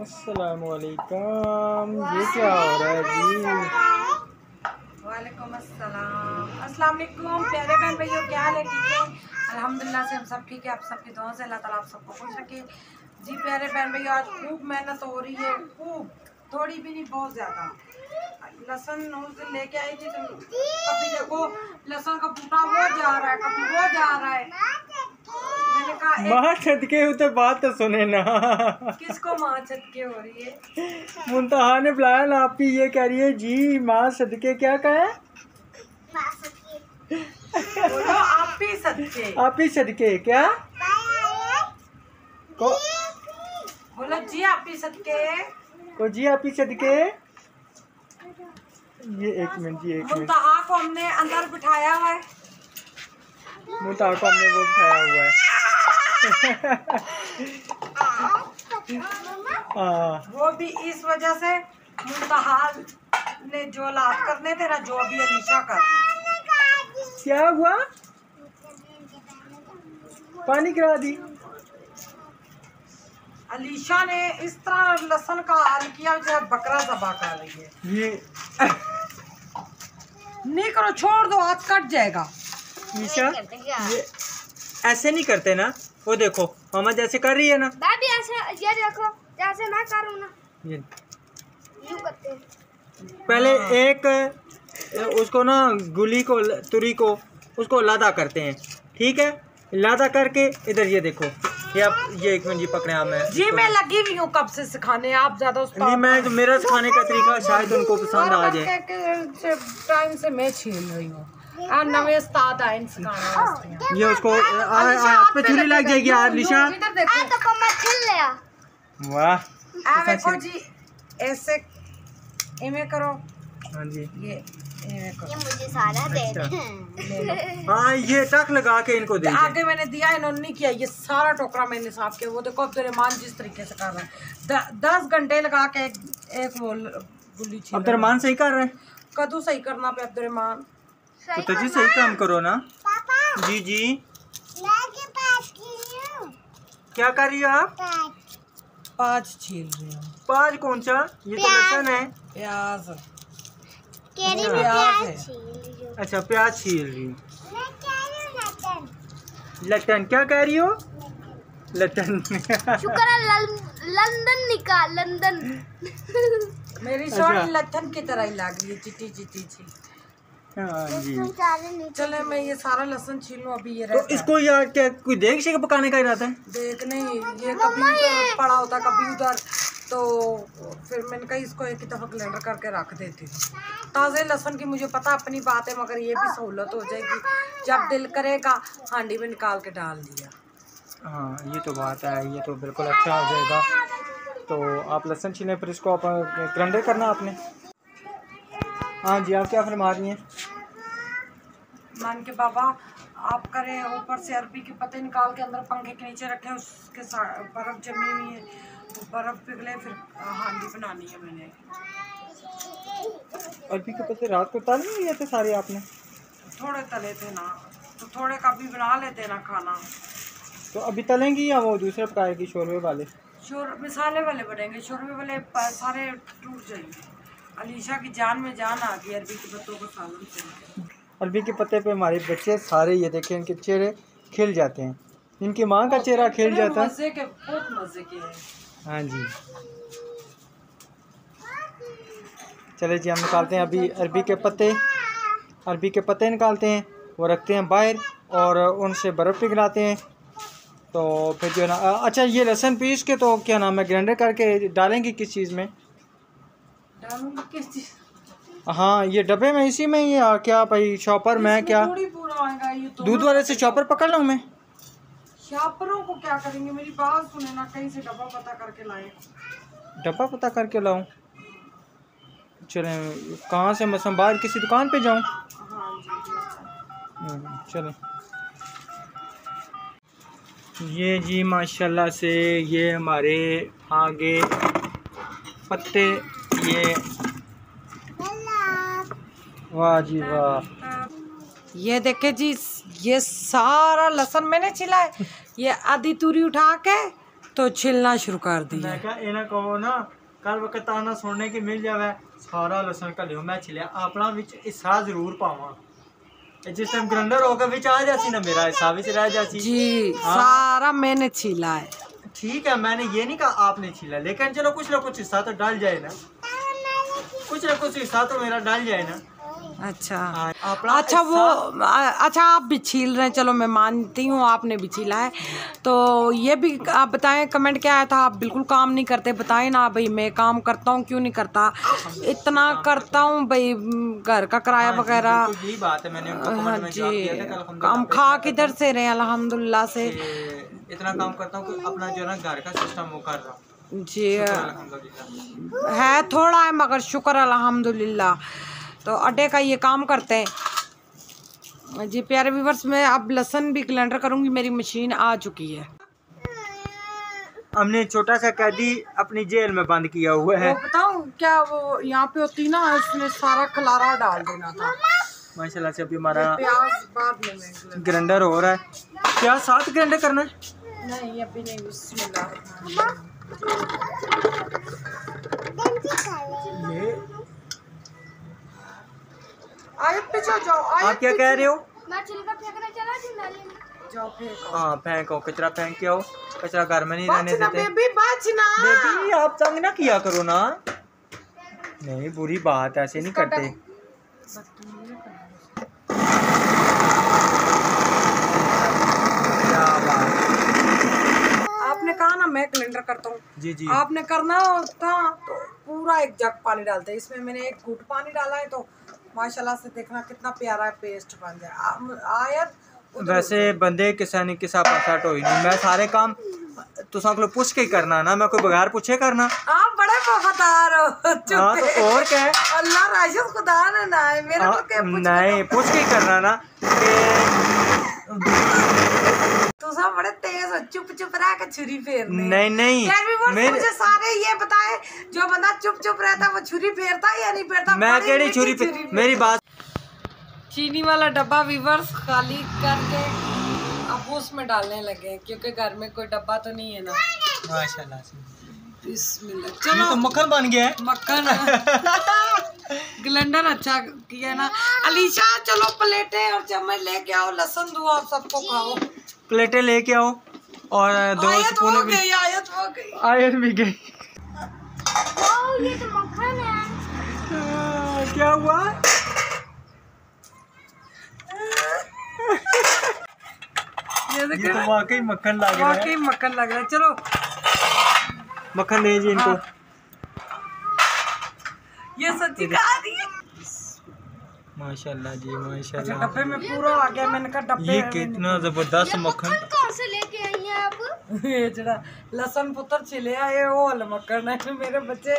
अस्सलामुअलैकुम। ये क्या हो रहा है जी? वालेकुम अस्सलाम वालेकुम प्यारे बहन भाइयों, क्या हाल है? ठीक है अल्हम्दुलिल्लाह से हम सब ठीक है। आप सबकी दुआ से अल्लाह ताला आप सबको खुश रखे जी। प्यारे बहन भैया, आज खूब मेहनत हो रही है, खूब, थोड़ी भी नहीं, बहुत ज़्यादा। लहसुन उस दिन लेके आई थी तो कभी देखो लहसुन का बूटा वो जा रहा है, कभी वो जा रहा है। मैंने कहा माँ छटके तो बात तो सुने ना। किसको माँ छटके हो रही है? मुंतहा ने बुलाया ना, आप ही ये कह रही है जी माँ सदके। क्या कहे? बोलो आप ही सदके। आप ही सदके क्या? बोलो जी आप ही सदके। को जी आप ही सदके। ये एक मिनट जी, एक मिनट। मुंतहा को हमने अंदर बिठाया हुआ है। मुंतहा को हमने वो बिठाया हुआ है। वो भी इस वजह से मुंतहा ने जो लात करने थे ना, जो अभी अलीशा कर। क्या हुआ? पानी गिरा दी। अलीशा ने इस तरह लहसुन का हाल किया जैसे बकरा ज़बा कर रही है। ये नहीं करो, छोड़ दो, हाथ कट जाएगा। ईशा ये ऐसे नहीं करते ना। वो देखो मामा जैसे कर रही है ना। भाभी ऐसे ये देखो, जैसे मैं करूँ ना ये यूं करते हैं। पहले एक उसको ना गुली को तुरी को उसको लादा करते हैं, ठीक है। लादा करके इधर ये देखो, ये आप ये एक मिनट जी पकड़े आप। मैं जी मैं लगी हुई हूँ कब से सिखाने, आप ज्यादा नहीं, मैं मेरा सिखाने का तरीका शायद उनको पसंद आ जाए। टाइम से मैं छील रही हूँ और नवे उस्ताद आए सिखाने वास्ते। ये उसको हाथ पे छुरी लग जाएगी यार निशा। इधर देखो, तो कम मैं छिल लिया। वाह देखो जी, ऐसे इमे करो। हाँ जी, ये इमे करो। ये मुझे सारा दे दे। हाँ ये टक लगा के इनको दे। आगे मैंने दिया, इन्होंने नहीं किया। ये सारा टोकरा मैंने साफ किया। वो देखो अब्दुर्रहमान जिस तरीके से कर रहा है, 10 घंटे लगा के एक वो गुल्ली छील। अब्दुर्रहमान सही कर रहे हैं। कद्दू सही करना पे अब्दुर्रहमान। तो जी सही काम करो ना। जी जी क्या कर रही हो आप? 5 छील रही हूँ। 5 कौन सा? ये तो लहसुन है। प्याज केरी में प्याज है। प्याज छील रही हूँ। अच्छा प्याज छील रही हूँ। मैं कह रही हूँ लटन। लटन क्या कह रही हो? लटन शुक्र है लंदन निकाल लंदन। मेरी अच्छा। शॉर्ट लथन की तरह ही लग रही है, चिट्टी चिट्टी सी। हाँ जी। चले मैं ये सारा लहसुन छील लूँ। अभी ये तो रहता इसको यार क्या कोई देख से पकाने का इरादा है? देख नहीं, ये कभी उधर पड़ा होता कभी उधर, तो फिर मैंने कहा इसको एक ही दफ़ा ब्लेंडर करके रख देती हूँ। ताज़े लहसुन की मुझे पता अपनी बात है, मगर ये भी सहूलत हो जाएगी। जब दिल करेगा हांडी में निकाल के डाल दिया। हाँ ये तो बात है, ये तो बिल्कुल अच्छा हो जाएगा। तो आप लहसुन छीलें, फिर इसको आप ग्राइंडर करना आपने। हाँ जी, आप क्या फरमा रही हैं? मान के बाबा आप करें, ऊपर से अरबी के पत्ते निकाल के अंदर पंखे के नीचे रखें, उसके बर्फ़ जमी हुई है, वो बर्फ़ पिघले, फिर हांडी बनानी है मैंने। अरबी के पत्ते रात को तल नहीं लिए थे सारे आपने? थोड़े तले थे ना, तो थोड़े का भी बना लेते ना खाना। तो अभी तलेंगी या वो दूसरे पकाएगी शोरबे वाले? मिसाले वाले बनेंगे, शोरबे वाले सारे टूट जाएंगे। अलीशा की जान में जान आ गई अरबी के पत्तों को सालन से। अरबी के पत्ते पे हमारे बच्चे सारे, ये देखें इनके चेहरे खिल जाते हैं। इनकी माँ का चेहरा खिल जाता है। मज़े के, बहुत मज़े के हैं। हाँ जी, चले जी हम निकालते हैं अभी अरबी के पत्ते। अरबी के पत्ते निकालते हैं, वो रखते हैं बाहर और उनसे बर्फ़ पिघलाते हैं। तो फिर जो है ना, अच्छा ये लहसुन पीस के तो क्या नाम है ग्राइंडर करके डालेंगे किस चीज़ में? डालूंगी किस चीज़? हाँ ये डब्बे में, इसी में ही क्या भाई चॉपर में क्या थोड़ी पूरा आएगा ये तो। दूध वाले से चॉपर पकड़ लूँ मैं? शॉपरों को क्या करेंगे, मेरी बात सुने ना, कहीं से डब्बा पता करके लाए। डब्बा पता करके लाऊं? चलें कहाँ से, मैं बाहर किसी दुकान पे जाऊं? हाँ जी चलें। ये जी माशाल्लाह से ये हमारे आगे पत्ते, ये वाह जी वाह। ये देखे जी, ये सारा लहसुन मैंने छिला है। ये आधी तूरी उठा के तो छिलना शुरू कर दिया। मैं क्या इन्हें कहो ना कल वक्त आना सुनने की मिल जावे सारा लसन घलियो मैं छिलिया अपना विच हिस्सा जरूर पावा जिस टाइम ग्राइंडर होगा विच आ जासी ना मेरा हिस्सा विच रह जासी जी। सारा मैंने छीला है। ठीक है मैंने ये नहीं कहा आपने छीला लेकिन चलो कुछ ना कुछ हिस्सा तो डाल जाए ना कुछ ना कुछ हिस्सा तो मेरा डाल जाए ना। अच्छा अच्छा वो अच्छा आप भी छील रहे हैं, चलो मैं मानती हूँ आपने भी छीला है। तो ये भी आप बताएं, कमेंट क्या आया था आप बिल्कुल काम नहीं करते, बताएं ना भाई मैं काम करता हूँ क्यों नहीं करता, इतना करता हूँ भाई घर का किराया वगैरह। यही बात है मैंने उनको कमेंट में जवाब दिया था कि हम खा किधर से रहे अल्हम्दुलिल्लाह से इतना काम करता हूँ कि अपना जो है ना घर का सिस्टम वो कर रहा हूँ जी। है थोड़ा है मगर शुक्र अल्हम्दुलिल्लाह। तो आटे का ये काम करते हैं जी। प्यारे व्यूअर्स मैं अब लहसुन भी ग्राइंडर करूंगी, मेरी मशीन आ चुकी है। हमने छोटा सा कैदी अपनी जेल में बंद किया हुआ है। बताऊं क्या वो यहाँ पे होती ना इसमें सारा खलारा डाल देना था। माशाल्लाह से अभी हमारा प्याज बाद में ग्राइंडर हो रहा है। क्या साथ ग्राइंडर करना है? नहीं अभी नहीं। बिस्मिल्लाह। आयत पीछे जाओ। आप क्या कह रहे हो? मैं छिलका फेंकने चला थी नाली में। जाओ फेंको। हाँ फेंको कचरा फेंक के आओ, कचरा घर में नहीं रहने देते। बेबी बचना। बेबी आप तंग ना किया करो ना। नहीं बुरी बात ऐसे नहीं करते। क्या बात। आपने कहा ना मैं ग्राइंडर करता हूँ। जी जी। आपने करना होता तो पूरा एक जग पानी डालते, इसमें मैंने एक घूंट पानी डाला है तो माशाल्लाह से देखना कितना प्यारा पेस्ट बन जाए। आयत वैसे बंदे किसा नहीं किसा पासा टोई नहीं, मैं सारे काम तुसा को पूछ के ही करना ना, मैं कोई बगैर पूछे करना। आप बड़े वफादार हो। हाँ तो और क्या है, अल्लाह राशिद खुदा ने ना है मेरे को क्या पूछ नहीं पूछ के ही करना ना तुसा बड़े तेज हो, चुप चुप रह के छुरी फेरने। नहीं नहीं मुझे सारे ये बताए जो बंदा चुप चुप रहता है वो छुरी फेरता है या नहीं फेरता? मैं केड़ी छुरी मेरी बात। चीनी वाला डब्बा वीवर्स खाली करके अब उसमें डालने लगे क्योंकि घर में कोई डब्बा तो नहीं है ना। माशाल्लाह से बिस्मिल्लाह। चलो तो मक्खन बन गया है। मक्खन ग्राइंडर अच्छा किया ना। अलीशा चलो प्लेटें और चम्मच लेके आओ, लहसुन दो आप सबको खाओ। प्लेटें लेके आओ और 2 स्पून भी। आयत हो गई। आयत भी गई। ये तो मक्खन है। क्या हुआ? ये तो वाकई मक्खन लग रहा है। वाकई मक्खन लग रहा है। चलो मक्खन दीजिए इनको। ये सच्ची खा रही है। माशाल्लाह जी माशाल्लाह। डब्बे में पूरा आ गया। मैंने कहा डब्बे ये कितना जबरदस्त मक्खन। कौन से लेके आई हैं आप? ये जरा लहसुन पुत्र छिले आए वो वाला मक्खन है। मेरे बच्चे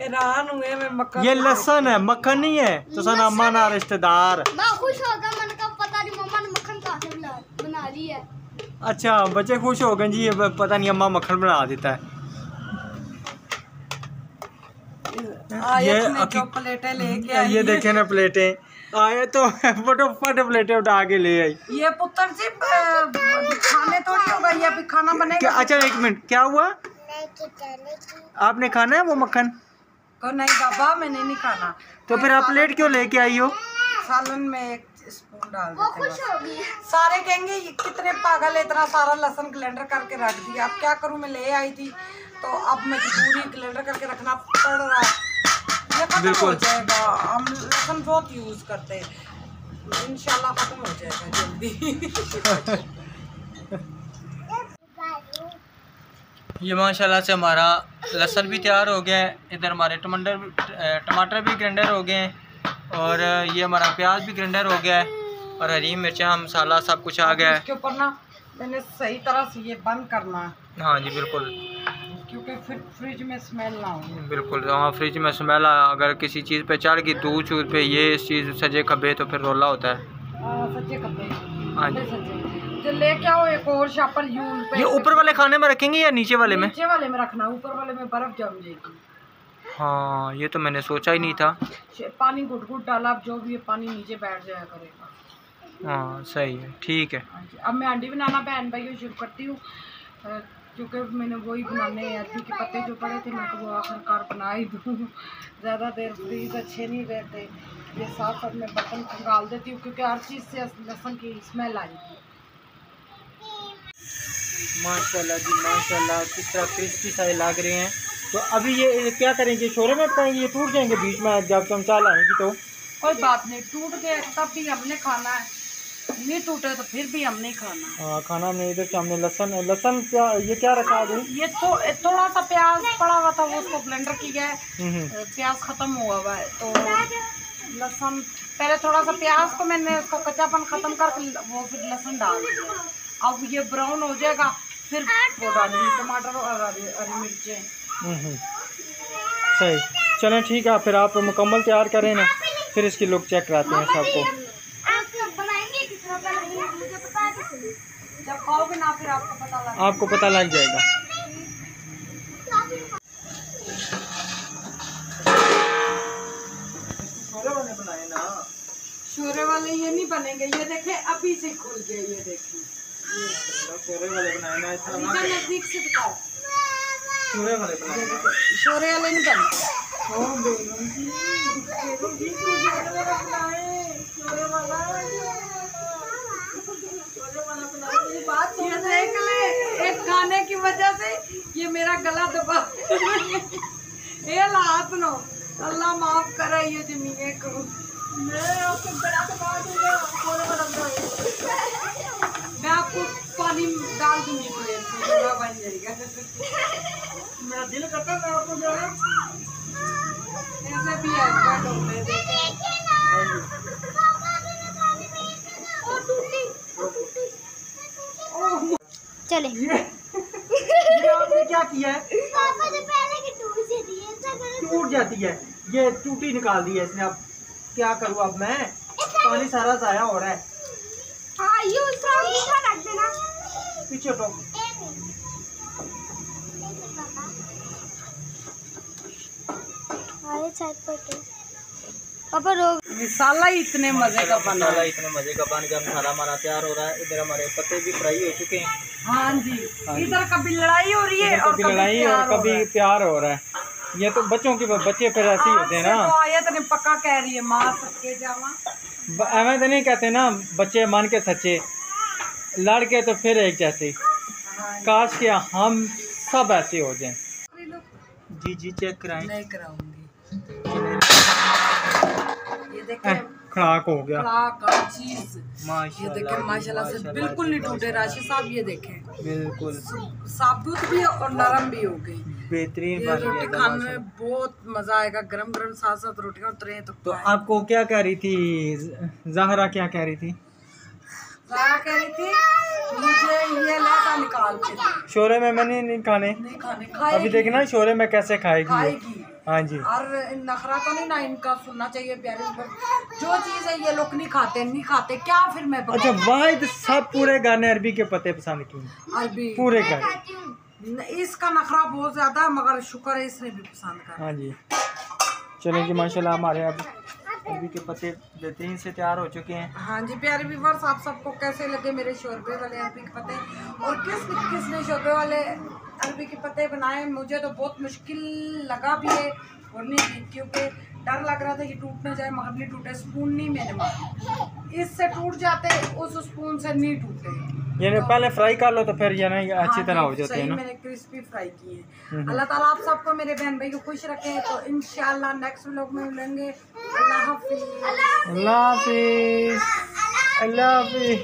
हैरान हुए मैं मक्खन। ये लहसुन है मक्खन नहीं है। तो सन अम्मा ना रिश्तेदार। मैं खुश हो गया, मैंने कहा पता नहीं मम्मा ने मक्खन कहाँ से बना ली है। अच्छा बच्चे खुश हो गए जी, पता नहीं अम्मा मक्खन बना देता है। ये प्लेटें लेके आई। ये देखे ना प्लेटें आए तो फटाफट प्लेटें उठा के ले आई। ये पुत्र जी खाने थोड़ी होगा, ये अभी खाना बनेगा। अच्छा एक मिनट क्या हुआ? आपने खाना है वो मक्खन? नहीं बाबा मैंने नहीं खाना। तो फिर आप प्लेट क्यों लेके आई हो? सालन में एक स्पून डाल वो देते खुश हो गई। सारे कहेंगे ये कितने पागल है, इतना सारा लहसुन ग्राइंडर करके रख दिया। अब क्या करूं, मैं ले आई थी तो अब मैं पूरी ग्राइंडर करके रखना पड़ रहा है। ये खत्म हो जाएगा, हम लहसुन बहुत यूज करते हैं, इंशाल्लाह खत्म हो जाएगा जल्दी। ये माशाल्लाह से हमारा लहसुन भी तैयार हो गया है। इधर हमारे टमाटर भी ग्राइंडर हो गए हैं और ये हमारा प्याज भी ग्राइंडर हो गया है और हरी मिर्चा मसाला सब कुछ आ गया है। इसके ऊपर ना मैंने सही तरह से ये बंद करना है। हाँ जी बिल्कुल, क्योंकि फिर फ्रिज में स्मेल ना हो। बिल्कुल हाँ फ्रिज में स्मेल अगर किसी चीज़ पे चढ़ गई दूध चूध पे ये इस चीज़ सजे खबे तो फिर रोला होता है। सच्चे खब्बे। हाँ जी तो लेके आओ एक और शापर यूल पे। ये ऊपर वाले खाने में रखेंगे या नीचे वाले में? नीचे वाले में रखना, ऊपर वाले में बर्फ जम जाएगी। हाँ ये तो मैंने सोचा ही नहीं था। पानी घुट घुट डाला, अब जो भी है पानी नीचे बैठ जाया करेगा। हाँ सही है ठीक है। अब मैं अंडी बनाना बहन भाइयों शुरू करती हूँ। क्योंकि मैंने वही बनाने अरबी के पत्ते जो पड़े थे, मैं वो आखिरकार बना ही दूँ। ज़्यादा देर फ्रीज अच्छे नहीं रहते, ये साथ साथ मैं बर्तन खंगाल देती हूँ क्योंकि हर चीज़ से लहसुन की स्मेल आ जाती है। माशाल्लाह जी माशाल्लाह, किस तरह क्रिस्पी सारे लग रहे हैं। तो अभी ये क्या करेंगे, शोरे में पकाएंगे, ये टूट जाएंगे बीच में जब चमचा लाएंगी तो? कोई बात नहीं, टूट गए तब भी हमने खाना है, नहीं टूटे तो फिर भी हमने खाना है। हाँ खाना हमने इधर से हमने लहसुन ये क्या रखा अभी? ये तो थोड़ा सा प्याज पड़ा हुआ था, वो उसको ब्लेंडर की गया है, प्याज खत्म हुआ है तो लहसुन पहले थोड़ा सा प्याज को मैंने उसका कच्चापन खत्म करके वो फिर लहसुन डाल दिया। अब ये ब्राउन हो जाएगा फिर वो डालूंगी टमाटर और हरी मिर्चें। सही, चलें ठीक है, फिर आप मुकम्मल तैयार करें ना, फिर इसकी लुक चेक कराते हैं सबको। जब खाओगे ना फिर आपको पता लग जाएगा। शोरे वाले ये नहीं बनेंगे, ये देखें अभी से खुल गए, ये देखें शोरे वाले बनाए ना, नजदीक से बताओ। शोरे वाले बनाए, शोरे वाले नहीं बनते। ये देख ले, एक खाने की वजह से ये मेरा गला दबा ये हाथ नो, अल्लाह माफ करे ये जमीने को। मैं आपको पानी डाल दूंगी तो बन जाएगा। मेरा दिल करता है आपको जो है ऐसे भी हस्बैंड होते हैं। चले ये आपने क्या किया है? पापा ने पहले की टूट जाती है, ये टूटी निकाल दी है इसने। अब क्या करूँ, अब मैं पानी सारा जाया हो रहा है। हाँ ये उसका मीठा रख देना पीछे हटो। अरे साइड पर तो पापा रोक। मसाला इतने मजे का बना, इतने मजे का बन गया, मसाला हमारा तैयार हो रहा है। इधर हमारे पत्ते भी फ्राई हो चुके हैं। हाँ जी, इधर कभी लड़ाई हो रही है और कभी लड़ाई और कभी प्यार हो रहा है। ये तो बच्चों के बच्चे फिर ऐसे ही होते हैं ना। तो आयत ने पक्का कह रही है माँ सबके जावा। एवं तो नहीं कहते ना, बच्चे मान के सच्चे, लड़के तो फिर एक जैसे। काश के हम सब ऐसे हो जाएं। जी जी चेक कराएं। नहीं कराऊंगी। ये देखें खड़ाक हो गया, चीज ये देखें माशाल्लाह माशाल्लाह से बिल्कुल नहीं टूटे। राशिद साहब ये देखें बिल्कुल साबुत भी और नरम भी हो गई, बेहतरीन ये बन रोटी गया। खाने में बहुत मजा आएगा, गरम गरम साथ साथ रोटियां उतरे तो आपको क्या कह रही थी ज़हरा, क्या कह रही थी? ज़हरा कह रही थी मुझे ये लाता निकाल के, शोरे में मैंने नहीं खाने, नहीं खाने, खाएगी अभी देखना शोरे में कैसे खाएगी। खाएगी। हाँ जी, और नखरा तो नहीं ना इनका सुनना चाहिए प्यारे, जो चीज़ है ये लोग नहीं खाते क्या फिर मैं अच्छा वाहिद सब पूरे घर ने अरबी के पत्ते पसंद किए, अरबी पूरे घर। इसका नखरा बहुत ज्यादा, मगर शुक्र है इसने भी पसंद करा। हाँ जी, चलो जी माशाल्लाह हमारे अब अरबी के पत्ते बेहतरीन से तैयार हो चुके हैं। हाँ जी प्यारे व्यूअर्स, आप सबको कैसे लगे मेरे शोरबे वाले अरबी के पत्ते, और किसने शोरबे वाले अरबी के पत्ते बनाए? मुझे तो बहुत मुश्किल लगा भी है और नहीं भी, क्योंकि डर लग रहा था कि टूट ना जाए, मगर नहीं टूटे। स्पून नहीं मैंने मारा, इससे टूट जाते, उस स्पून से नहीं टूटे। यानी तो पहले फ्राई कर लो तो फिर ये ना अच्छी तरह हो जाते हैं ना। मैंने क्रिस्पी फ्राई किए। अल्लाह ताला आप सबको मेरे बहन भाई को खुश रखे। तो इंशाल्लाह नेक्स्ट व्लॉग में मिलेंगे। अल्लाह हाफिज। अल्लाह हाफिज। अल्लाह हाफिज।